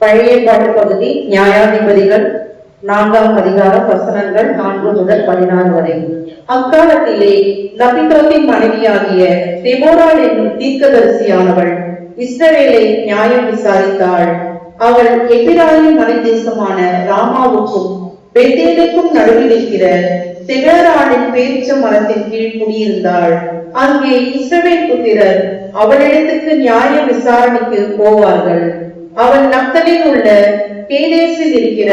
பழைய ஏற்பாட்டு பகுதி நியாயாதிபதிகள் 4ஆம் அதிகாரம் வசனங்கள் 4 முதல் 16 வரை. அக்காலத்திலே லபிதோத்தின் மனைவியாகிய தெபோராள் என்னும் தீர்க்கதரிசியானவள் இஸ்ரவேலை நியாயம் விசாரித்தாள். அவள் எபிராயிம் மலை தேசமான ராமாவுக்கும் பெத்தேலுக்கும் நடுவில் இருக்கிற தெபோராளின் பேரிச்ச மரத்தின் கீழ் குடியிருந்தாள். அங்கே இஸ்ரவேல் புத்திரர் அவளிடத்துக்கு நியாய விசாரணைக்கு போவார்கள். அவன் நப்தலில் உள்ள கேதேசில் இருக்கிற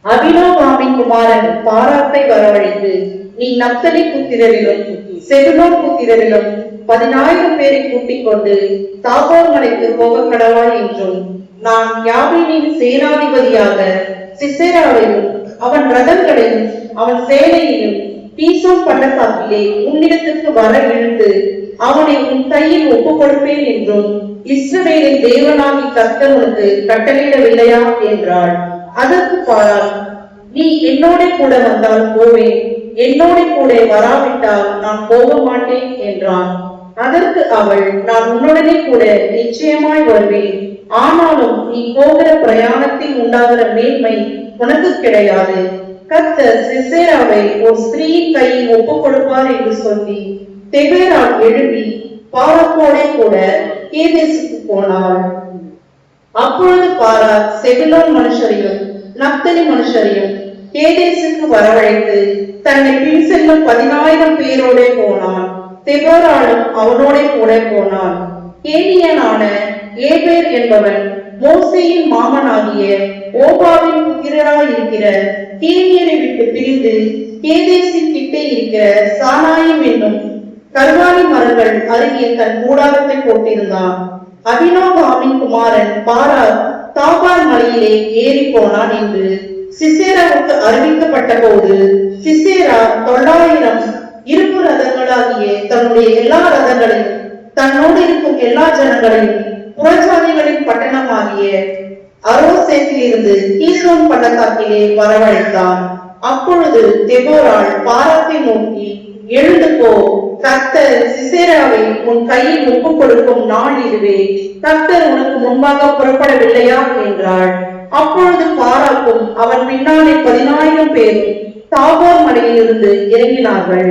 அபினோகாமின் குமாரன் பாராத்தை வரவழைத்து, நீ நப்தலி புத்திரரிலும் செபுலோன் புத்திரரிலும் 10,000 பேரை கூட்டிக் கொண்டு தாபோர் மலைக்கு போக கடவாய் என்றும், நான் யாபீனின் சேனாதிபதியாக சிசேராவையும் அவன் ரதங்களையும் அவன் சேனையையும் பீசோன் பள்ளத்தாக்கிலே உன்னிடத்துக்கு வர இழுத்து அவனை உன் கையில் ஒப்புக் கொடுப்பேன் என்றும் இஸ்ரவேலின் தேவனாகி கர்த்தர் உனக்கு கட்டளையிடவில்லையா என்றாள். அதற்கு பாராள், நீ என்னோட கூட வந்தால் போவேன், என்னோட கூட வராவிட்டால் நான் போக மாட்டேன் என்றான். அதற்கு அவள், நான் உன்னுடனே கூட நிச்சயமாய் வருவேன், ஆனாலும் நீ போகிற பிரயாணத்தில் உண்டாகிற மேன்மை உனக்கு கிடையாது. கர்த்தர் சிசேராவை ஒரு ஸ்திரீயின் கையில் ஒப்புக் கொடுப்பார் என்று சொல்லி தெபோராள் எழுப்பி பாராக்கோடே கூட கேதேசுக்கு போனாள். அப்பொழுது பாராக் செபுலோன் மனுஷரையும் நப்தலி மனுஷரையும் கேதேசுக்கு வரவழைத்து தன்னை பின் செல்லும் 10,000 பேரோட போனான். தெபோராளும் அவனோட கூட போனான். கேனியனான ஏபேர் என்பவன் மோசேயின் மாமனாகிய ஓபாவின் புத்திரராய் இருக்கிற கேனியரை விட்டு பிரிந்து கேதேசின் கிட்டே இருக்கிற சானாயிம் என்னும் கர்வாலி மரங்கள் அருகே தன் கூடாரத்தை போட்டிருந்தான். அபினோகாமின் குமாரன் பாராக் தாபார் மலையிலே ஏறி போனான் என்று சிசேராவுக்கு அறிவிக்கப்பட்ட போது, சிசேரா 900 இரும்பு ரதங்களாகிய தன்னுடைய எல்லா ரதங்களையும் தன்னோடு இருக்கும் எல்லா ஜனங்களையும் புறஜாதிகளின் பட்டணமாகிய அரோசேத்தில் இருந்து கீசோன் பள்ளத்தாக்கிலே வரவழைத்தான். அப்பொழுது தெபோராள் பாராக்கை நோக்கி, எழுந்து போ, கர்த்தர் சிசேராவை உன் கையில் ஒப்புக் கொடுக்கும் நாள் இதுவே, கர்த்தர் உனக்கு முன்பாக புறப்படவில்லையா என்றாள். அப்பொழுது பாராக்கும் அவன் பின்னாலே 10,000 பேரும் தாபோர் மலையில் இருந்து இறங்கினார்கள்.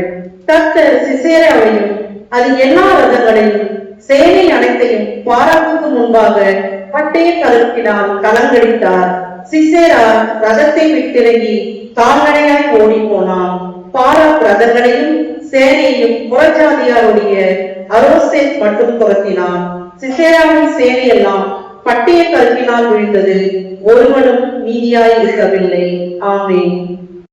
கர்த்தர் சிசேராவையும் அது எல்லா ரதங்களையும் சேனை அனைத்தையும் பாராக்குக்கு முன்பாக பட்டய கருப்பினால் கலங்கடித்தார். சிசேரா ரதத்தை விட்டிறங்கி கால்நடையாய் ஓடி போனான். பாராக் ரதங்களையும் சேனையையும் புறஜாதியாருடைய அரோசேத் மட்டும் துரத்தினான். சிசேராவின் சேனையெல்லாம் பட்டய கருப்பினால் விழுந்தது, ஒருவனும் மீதியாய் இருக்கவில்லை. ஆமென்.